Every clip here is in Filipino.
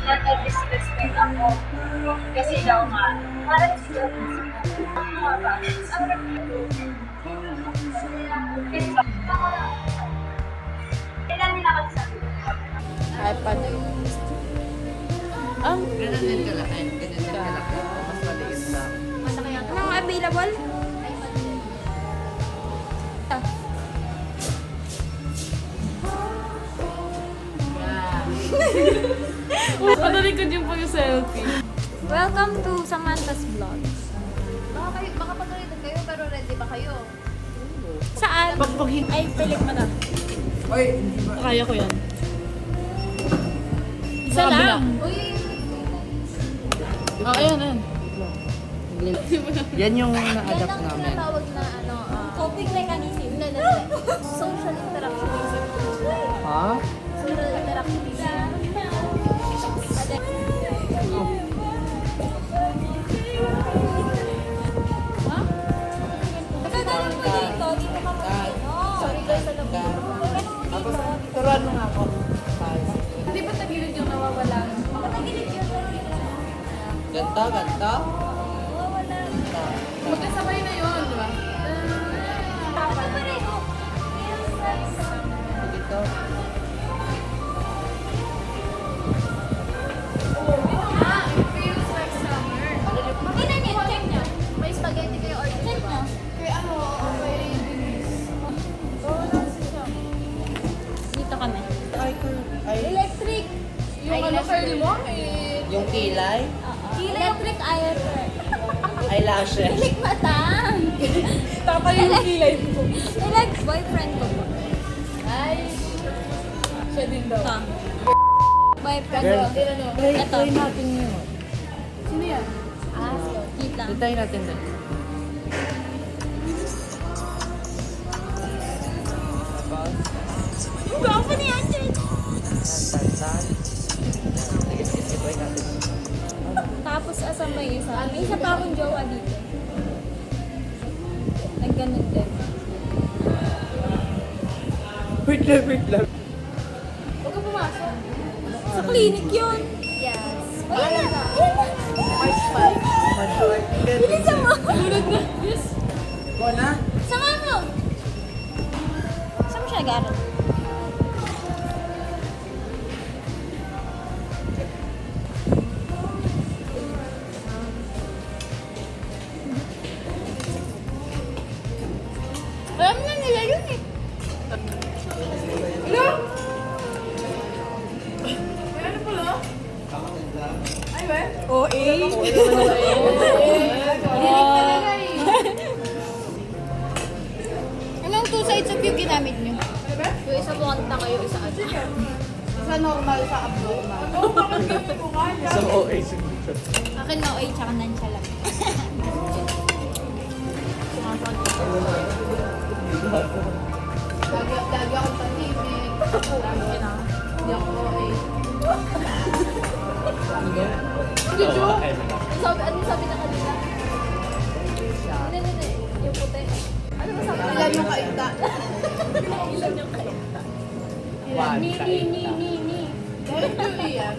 na-disrespect ako. Kasi daw nga, parang sila ano nga ba? Kailan nila kasi sabi ko? Ay, paano yun? Ganun din kalaki. Ganun din kalaki. Mas maliit lang. Anong available? Panalikod yung pag-selfie. Welcome to Samantha's Vlogs. Baka patuloy din kayo, pero ready ba kayo? Saan? Ay, pilik mo na. Kaya ko yan. Isa lang. Uy, Ayan, ayan. Yan yung yan na-adapt ang namin. tinatawag na Coping mechanism. Hindi. Social interactionism. Ha? Social interactionism. Gagawin mo dito. Dito ka mag-ano. Sorry guys, alam mo. Tapos, turuan mo nga ako. Hindi ba tagilid yung nawawala? Matagilid yun. Ganda, ganda. Wala. Magkasabay na yun, di ba? Ano pa rin? Feels like summer. Dito. Feels like summer. Tingnan niyo, check niyo. May spaghetti kayo order Check ba? niyo. Kaya ano, kay Denise. Dito kami. Ay, Electric. Yung ano curly mo, eh. yung kilay. Electric iron. Eyelashes. Electric matang. Tatay yung kilay mo. Electric boyfriend ko po. Ay. Siya din daw. Ito. Boyfriend Girl. ko. Ito. Try natin yun. Sino yan? Ah, cute lang. Try natin din. Tapos, Ang gwapo ni Angel. tantan. Try natin. Tapos asan ba yung isa? May isa pa akong jowa dito. Nagganon din. Wait lang. Huwag ka pumasok. Sa clinic yun. Yes. Ayun na. Ayun na. Bilisan mo. Yes. Ko na? Sama mo. Saan mo siya nag-aaral? Alam na nila yun eh. Ano pala? Ay, ba? OA. Anong two sides of view ginamit nyo? Yung isa buwanta kayo, isa ano. Sa normal, sa abnormal. Sa OA signature. Akin na OA tsaka nonchalant. Lagi akong tahimik. Hindi ako okay. Ano sabi na kanina? Hindi. Yung puti. Ano ba sabi na Ilan yung kaita? Ilan yung kayo? One, Ni. Dahil Julie yan.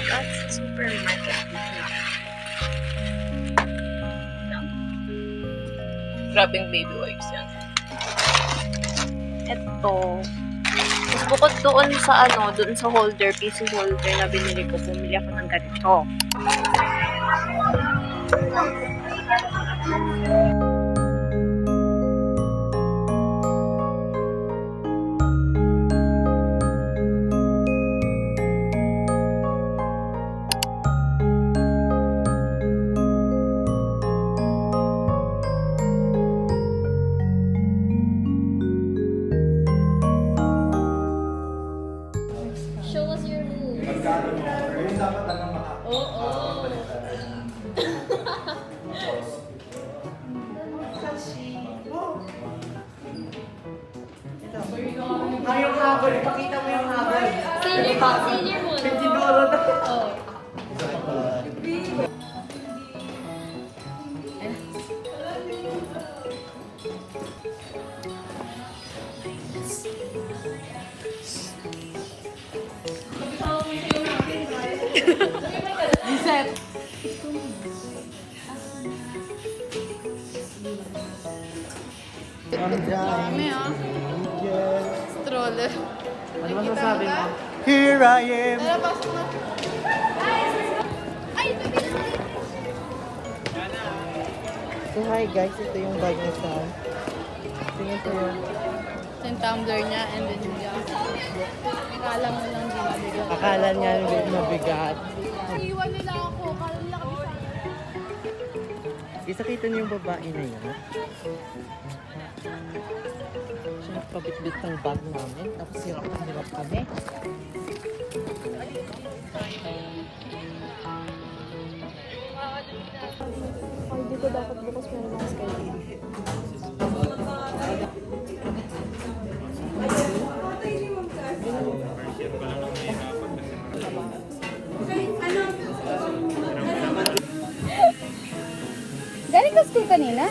That's supermarket. Grabing baby wipes yan. Ito. Mas bukod doon sa doon sa holder, PC holder na binili ko, bumili ako ng ganito. Habol, ipakita mo yung habol. Senior mo. Tinuro na. Oh. Reset. Kami ah. Stroller. Ano masasabi mo? Here I am. Tara, pasok na. So hi guys, ito yung bag ni Sam. Tingnan ko yun. Yung tumbler niya and then yung akala mo lang di mabigat. Akala niya yung mabigat. Iwan nila ako. Kala nila kami Isakita niyo yung babae na yun. Siya nagpabitbit ng bag namin. Tapos hirap na hirap kami. Hindi ko dapat bukas meron mga schedule. Galing ka school kanina?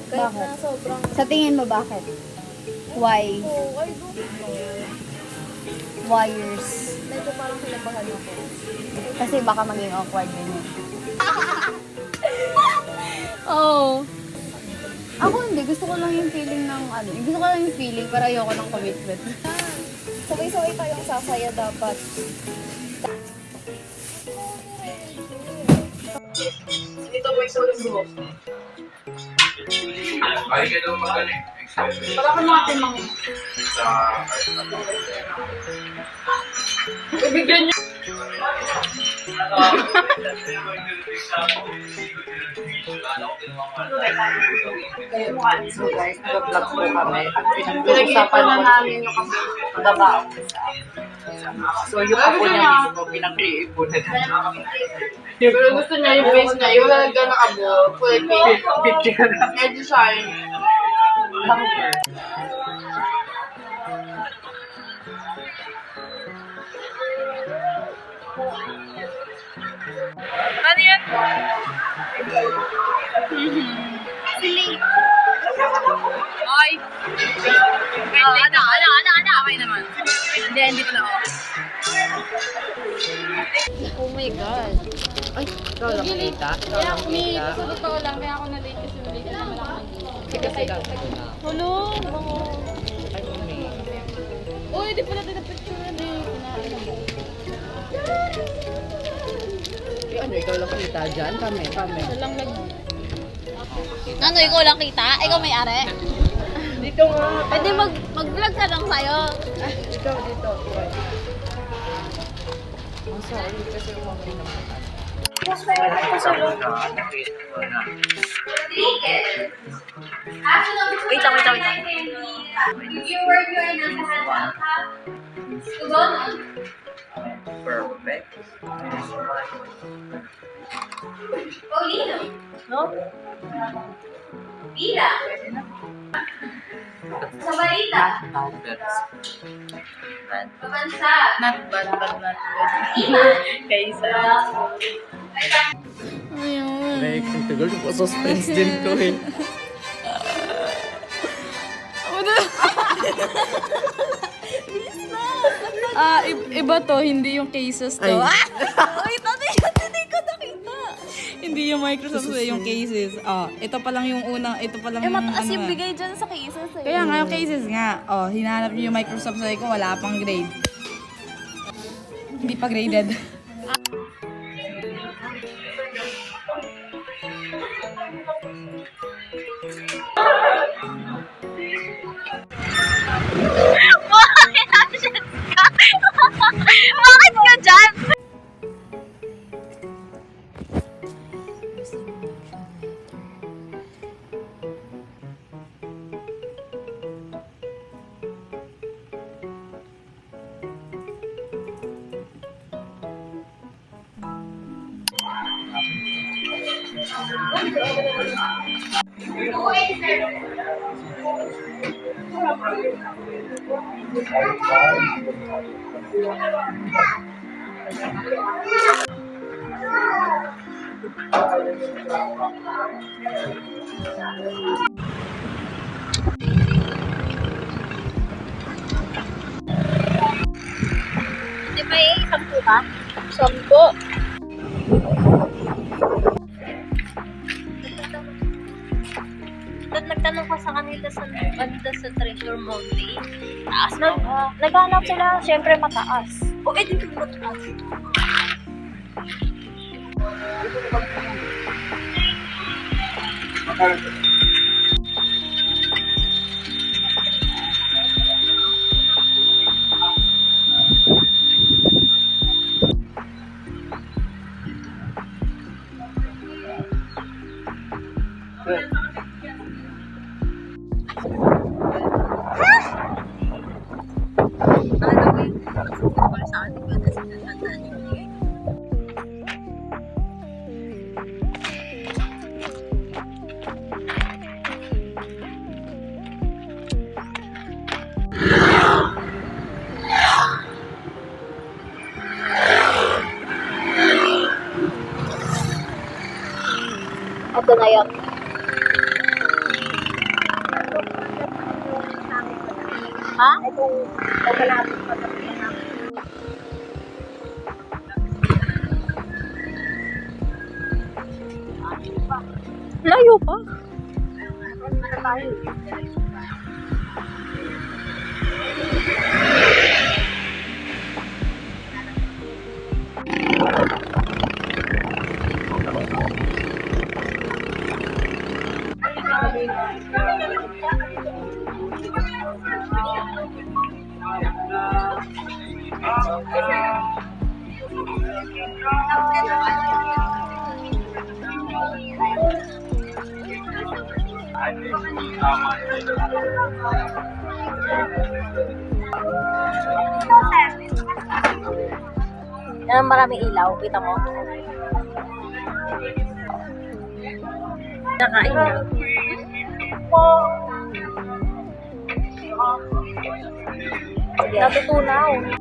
Kahit Bakit? na sobrang... Sa tingin mo bakit? Why? Oh, I don't know. Wires. Medyo parang kinabahan ako. Kasi baka maging awkward din yun. Oh. Ako hindi. Gusto ko lang yung feeling ng ano. Gusto ko lang yung feeling pero ayoko ng commitment. Sabay-sabay tayong sasaya dapat. Dito may sulo. Ay, ka daw magaling. Wala ka natin mga... Ibigyan niyo. So guys, nag-vlog po kami. At Pinag-iipan na namin yung kasi trabaho. So yung apo niya mismo, pinag-iipunan. Pero gusto niya yung face niya, yung lalagyan ng abo, kulay pink. Picture na. May design. Ano yan? Siling. Ay. Ano? Okay naman. Hindi pala ako. Oh my God. Ay, ikaw lang makita. Ikaw Kaya lang kami, makita. sa totoo lang, kaya ako na-late kasi na-late naman ako mag-late. Kasi lang. Hulo, bango. Ay, may. Uy, di pala tinapicture na eh. Ano, ikaw lang kita dyan? Kami. Siya lang nag... Ano, ikaw lang kita? Ikaw may are? Dito nga. Pwede mag-vlog ka lang sa'yo. Ikaw dito. Ang sorry kasi umamay naman. Wait lang. Perfect. No? Pila. Sa balita. Pabansa. Not bad. Kaysa. Ayun. Like, ang tagal ko suspense din to eh. Iba to, hindi yung cases to. Ay. Wait, hindi ko nakita. Hindi yung Microsoft yung cases. Ito pa lang yung unang, ito pa lang yung Mataas yung ano, bigay dyan sa cases eh. Kaya nga yung cases nga. Hinanap niyo yung Microsoft sa ko, wala pang grade. Hindi pa graded. Bakit ka dyan? Di ba eh, 10 ka? 10. Nagtanong ka sa kanila sa banda sa Treasure Mountain. Taas na. Naghanap sila, syempre mataas. O, eh, dito mataas. Ito na yun. Ha? Layo pa. Yan, maraming ilaw. Kita mo? Nakain na. Natutunaw.